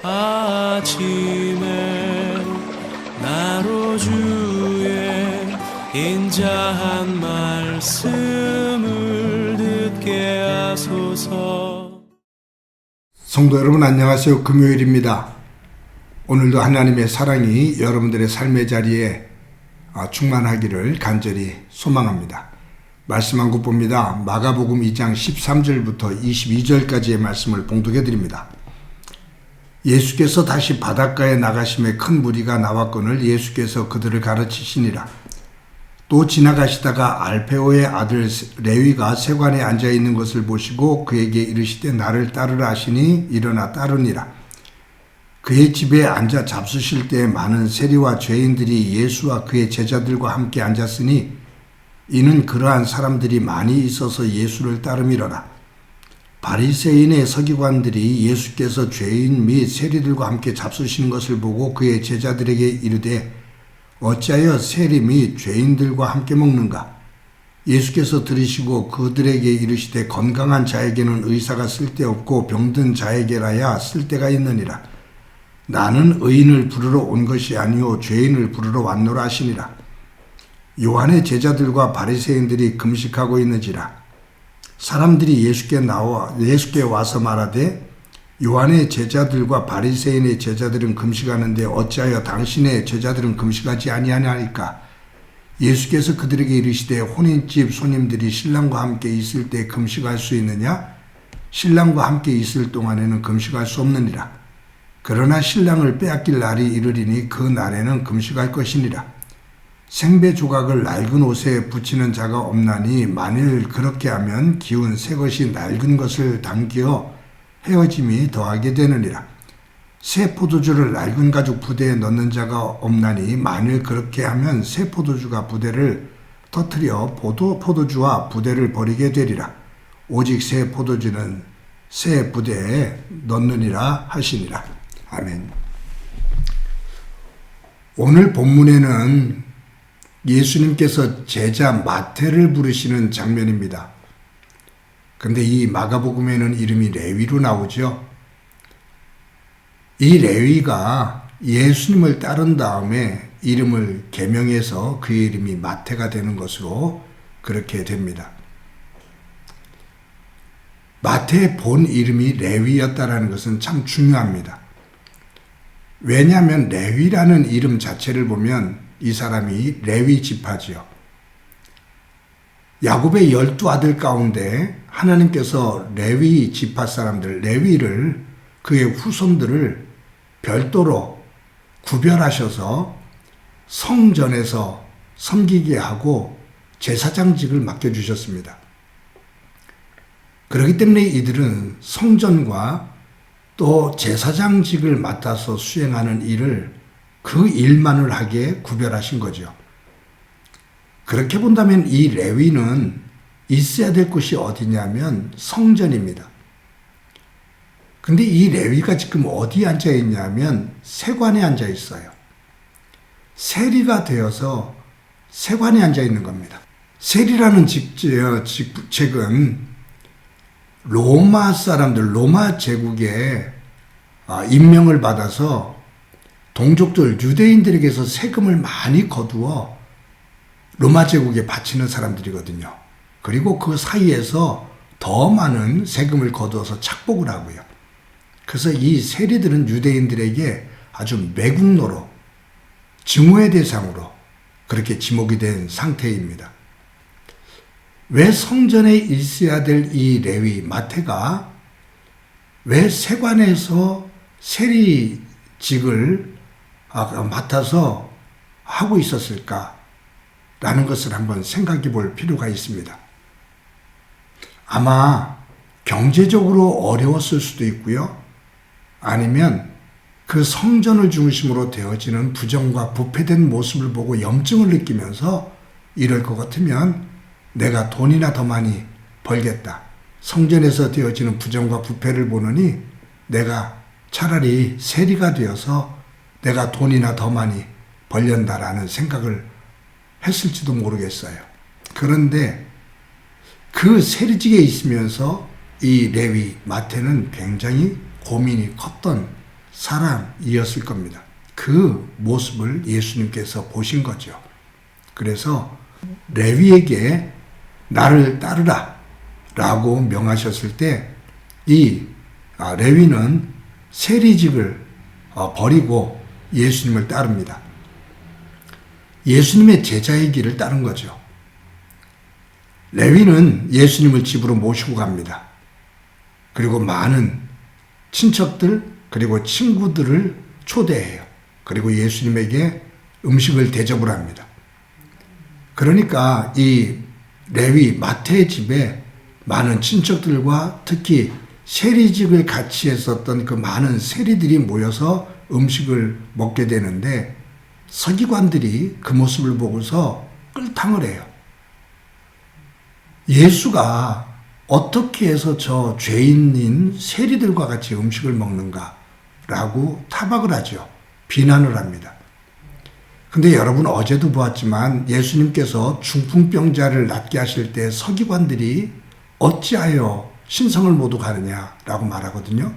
아침에 나로 주의 인자한 말씀을 듣게 하소서. 성도 여러분 안녕하세요. 금요일입니다. 오늘도 하나님의 사랑이 여러분들의 삶의 자리에 충만하기를 간절히 소망합니다. 말씀 한 국 봅니다. 마가복음 2장 13절부터 22절까지의 말씀을 봉독해 드립니다. 예수께서 다시 바닷가에 나가심에 큰 무리가 나왔거늘 예수께서 그들을 가르치시니라. 또 지나가시다가 알페오의 아들 레위가 세관에 앉아있는 것을 보시고 그에게 이르시되 나를 따르라 하시니 일어나 따르니라. 그의 집에 앉아 잡수실 때 많은 세리와 죄인들이 예수와 그의 제자들과 함께 앉았으니 이는 그러한 사람들이 많이 있어서 예수를 따름이러라. 바리새인의 서기관들이 예수께서 죄인 및 세리들과 함께 잡수시는 것을 보고 그의 제자들에게 이르되 어찌하여 세리 및 죄인들과 함께 먹는가? 예수께서 들으시고 그들에게 이르시되 건강한 자에게는 의사가 쓸데없고 병든 자에게라야 쓸데가 있느니라. 나는 의인을 부르러 온 것이 아니요 죄인을 부르러 왔노라 하시니라. 요한의 제자들과 바리새인들이 금식하고 있는지라. 사람들이 예수께 와서 말하되 요한의 제자들과 바리새인의 제자들은 금식하는데 어찌하여 당신의 제자들은 금식하지 아니하나이까? 예수께서 그들에게 이르시되 혼인집 손님들이 신랑과 함께 있을 때 금식할 수 있느냐? 신랑과 함께 있을 동안에는 금식할 수 없느니라. 그러나 신랑을 빼앗길 날이 이르리니 그 날에는 금식할 것이니라. 생배 조각을 낡은 옷에 붙이는 자가 없나니 만일 그렇게 하면 기운 새 것이 낡은 것을 당기어 헤어짐이 더하게 되느니라. 새 포도주를 낡은 가죽 부대에 넣는 자가 없나니 만일 그렇게 하면 새 포도주가 부대를 터뜨려 포도주와 부대를 버리게 되리라. 오직 새 포도주는 새 부대에 넣느니라 하시니라. 아멘. 오늘 본문에는 예수님께서 제자 마태를 부르시는 장면입니다. 근데 이 마가복음에는 이름이 레위로 나오죠. 이 레위가 예수님을 따른 다음에 이름을 개명해서 그의 이름이 마태가 되는 것으로 그렇게 됩니다. 마태의 본 이름이 레위였다는 것은 참 중요합니다. 왜냐하면 레위라는 이름 자체를 보면 이 사람이 레위 지파지요. 야곱의 12아들 가운데 하나님께서 레위 지파 사람들, 레위를 그의 후손들을 별도로 구별하셔서 성전에서 섬기게 하고 제사장직을 맡겨주셨습니다. 그렇기 때문에 이들은 성전과 또 제사장직을 맡아서 수행하는 일을 그 일만을 하게 구별하신 거죠. 그렇게 본다면 이 레위는 있어야 될 곳이 어디냐면 성전입니다. 근데 이 레위가 지금 어디에 앉아 있냐면 세관에 앉아 있어요. 세리가 되어서 세관에 앉아 있는 겁니다. 세리라는 직책은 로마 사람들, 로마 제국에 임명을 받아서 동족들, 유대인들에게서 세금을 많이 거두어 로마 제국에 바치는 사람들이거든요. 그리고 그 사이에서 더 많은 세금을 거두어서 착복을 하고요. 그래서 이 세리들은 유대인들에게 아주 매국노로, 증오의 대상으로 그렇게 지목이 된 상태입니다. 왜 성전에 있어야 될 이 레위 마태가 왜 세관에서 세리직을 맡아서 하고 있었을까라는 것을 한번 생각해 볼 필요가 있습니다. 아마 경제적으로 어려웠을 수도 있고요. 아니면 그 성전을 중심으로 되어지는 부정과 부패된 모습을 보고 염증을 느끼면서 이럴 것 같으면 내가 돈이나 더 많이 벌겠다. 성전에서 되어지는 부정과 부패를 보느니 내가 차라리 세리가 되어서 내가 돈이나 더 많이 벌련다라는 생각을 했을지도 모르겠어요. 그런데 그 세리직에 있으면서 이 레위 마태는 굉장히 고민이 컸던 사람이었을 겁니다. 그 모습을 예수님께서 보신 거죠. 그래서 레위에게 나를 따르라 라고 명하셨을 때 이 레위는 세리직을 버리고 예수님을 따릅니다. 예수님의 제자의 길을 따른 거죠. 레위는 예수님을 집으로 모시고 갑니다. 그리고 많은 친척들 그리고 친구들을 초대해요. 그리고 예수님에게 음식을 대접을 합니다. 그러니까 이 레위 마태의 집에 많은 친척들과 특히 세리직을 같이 했었던 그 많은 세리들이 모여서 음식을 먹게 되는데 서기관들이 그 모습을 보고서 끌탕을 해요. 예수가 어떻게 해서 저 죄인인 세리들과 같이 음식을 먹는가 라고 타박을 하죠. 비난을 합니다. 근데 여러분 어제도 보았지만 예수님께서 중풍병자를 낫게 하실 때 서기관들이 어찌하여 신성을 모두 가느냐라고 말하거든요.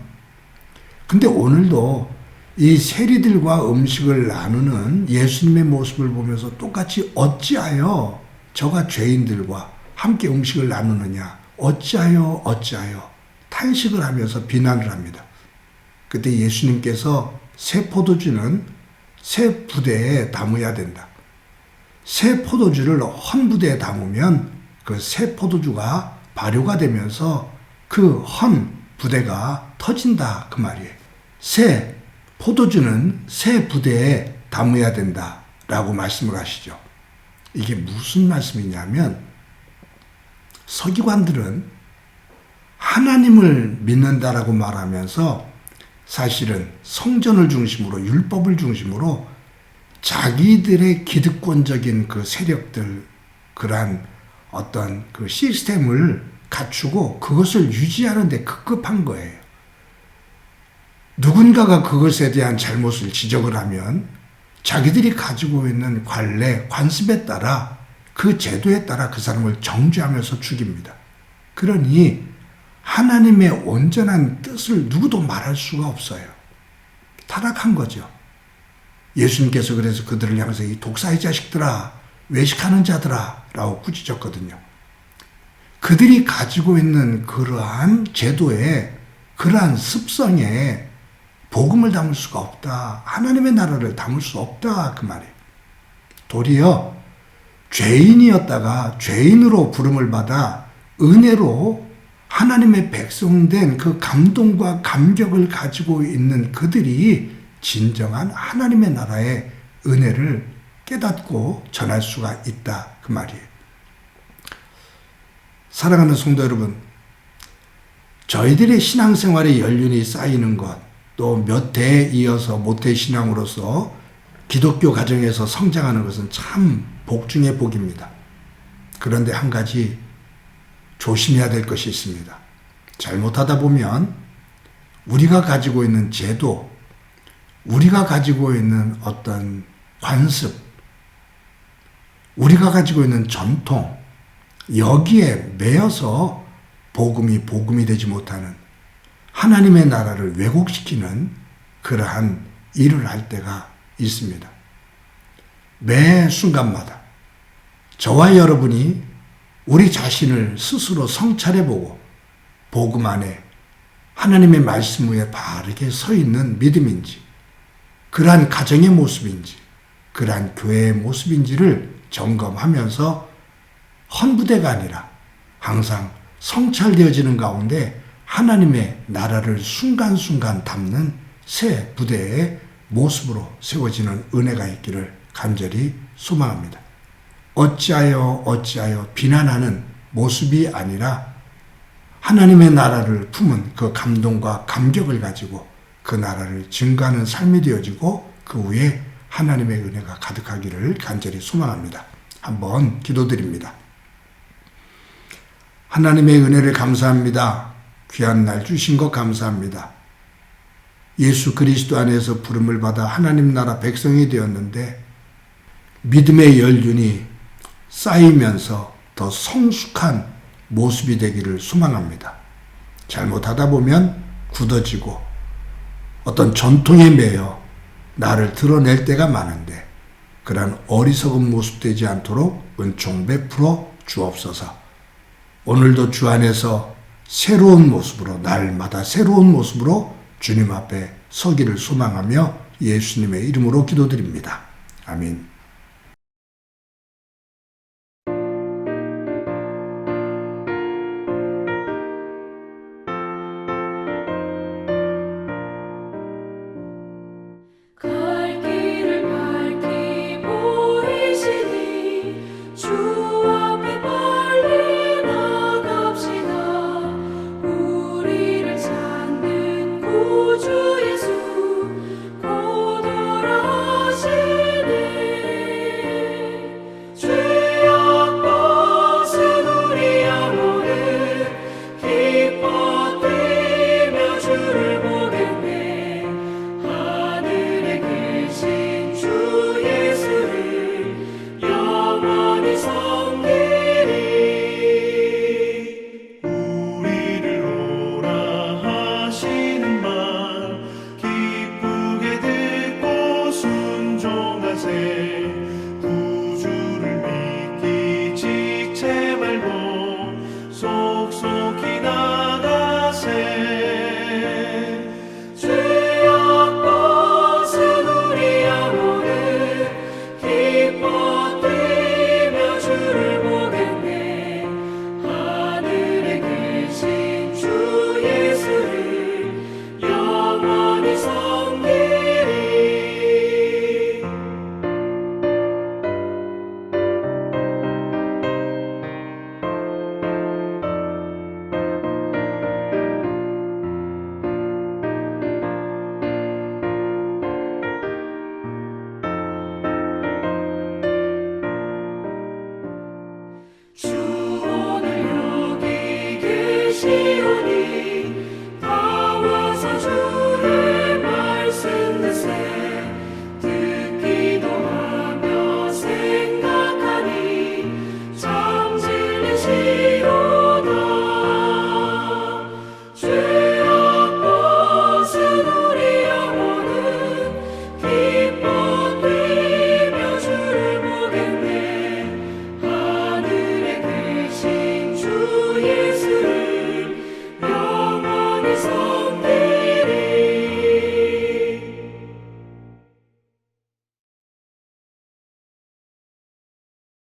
근데 오늘도 이 세리들과 음식을 나누는 예수님의 모습을 보면서 똑같이 어찌하여 저가 죄인들과 함께 음식을 나누느냐, 어찌하여 탄식을 하면서 비난을 합니다. 그때 예수님께서 새 포도주는 새 부대에 담아야 된다. 새 포도주를 헌 부대에 담으면 그 새 포도주가 발효가 되면서 그 헌 부대가 터진다 그 말이에요. 새 포도주는 새 부대에 담아야 된다 라고 말씀을 하시죠. 이게 무슨 말씀이냐면 서기관들은 하나님을 믿는다라고 말하면서 사실은 성전을 중심으로 율법을 중심으로 자기들의 기득권적인 그 세력들 그러한 어떤 그 시스템을 갖추고 그것을 유지하는 데 급급한 거예요. 누군가가 그것에 대한 잘못을 지적을 하면 자기들이 가지고 있는 관례, 관습에 따라 그 제도에 따라 그 사람을 정죄하면서 죽입니다. 그러니 하나님의 온전한 뜻을 누구도 말할 수가 없어요. 타락한 거죠. 예수님께서 그래서 그들을 향해서 이 독사의 자식들아, 외식하는 자들아 라고 꾸짖었거든요. 그들이 가지고 있는 그러한 제도에 그러한 습성에 복음을 담을 수가 없다. 하나님의 나라를 담을 수 없다. 그 말이에요. 도리어 죄인이었다가 죄인으로 부름을 받아 은혜로 하나님의 백성된 그 감동과 감격을 가지고 있는 그들이 진정한 하나님의 나라의 은혜를 깨닫고 전할 수가 있다. 그 말이에요. 사랑하는 성도 여러분, 저희들의 신앙생활의 연륜이 쌓이는 것, 또 몇 대에 이어서 모태 신앙으로서 기독교 가정에서 성장하는 것은 참 복 중의 복입니다. 그런데 한 가지 조심해야 될 것이 있습니다. 잘못하다 보면 우리가 가지고 있는 제도, 우리가 가지고 있는 어떤 관습, 우리가 가지고 있는 전통, 여기에 매여서 복음이 되지 못하는 하나님의 나라를 왜곡시키는 그러한 일을 할 때가 있습니다. 매 순간마다 저와 여러분이 우리 자신을 스스로 성찰해보고 복음 안에 하나님의 말씀 위에 바르게 서 있는 믿음인지, 그러한 가정의 모습인지, 그러한 교회의 모습인지를 점검하면서 헌부대가 아니라 항상 성찰되어지는 가운데 하나님의 나라를 순간순간 담는 새 부대의 모습으로 세워지는 은혜가 있기를 간절히 소망합니다. 어찌하여 비난하는 모습이 아니라 하나님의 나라를 품은 그 감동과 감격을 가지고 그 나라를 증거하는 삶이 되어지고 그 위에 하나님의 은혜가 가득하기를 간절히 소망합니다. 한번 기도드립니다. 하나님의 은혜를 감사합니다. 귀한 날 주신 것 감사합니다. 예수 그리스도 안에서 부름을 받아 하나님 나라 백성이 되었는데 믿음의 연륜이 쌓이면서 더 성숙한 모습이 되기를 소망합니다. 잘못하다 보면 굳어지고 어떤 전통에 매여 나를 드러낼 때가 많은데 그러한 어리석은 모습 되지 않도록 은총 베풀어 주옵소서. 오늘도 주 안에서 새로운 모습으로, 날마다 새로운 모습으로 주님 앞에 서기를 소망하며 예수님의 이름으로 기도드립니다. 아멘.